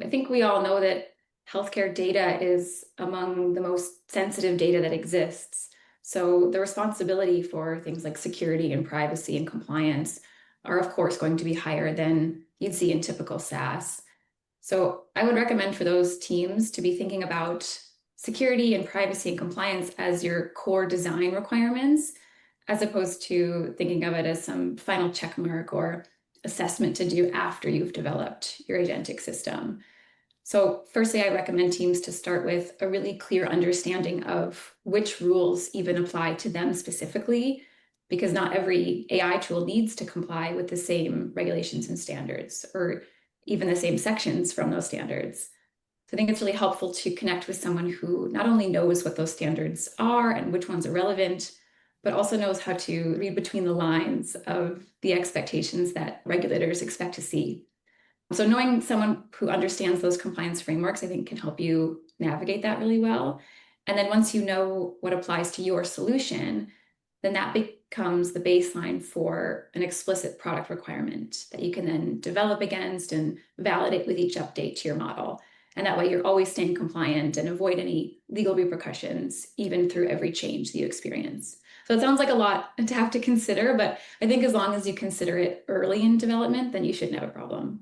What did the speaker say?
I think we all know that healthcare data is among the most sensitive data that exists. So the responsibility for things like security and privacy and compliance are, of course, going to be higher than you'd see in typical SaaS. So I would recommend for those teams to be thinking about security and privacy and compliance as your core design requirements, as opposed to thinking of it as some final check mark or assessment to do after you've developed your agentic system. So firstly, I recommend teams to start with a really clear understanding of which rules even apply to them specifically, because not every AI tool needs to comply with the same regulations and standards, or even the same sections from those standards. So I think it's really helpful to connect with someone who not only knows what those standards are and which ones are relevant, but also knows how to read between the lines of the expectations that regulators expect to see. So knowing someone who understands those compliance frameworks, I think, can help you navigate that really well. And then once you know what applies to your solution, then that becomes the baseline for an explicit product requirement that you can then develop against and validate with each update to your model. And that way you're always staying compliant and avoid any legal repercussions, even through every change that you experience. So it sounds like a lot to have to consider, but I think as long as you consider it early in development, then you shouldn't have a problem.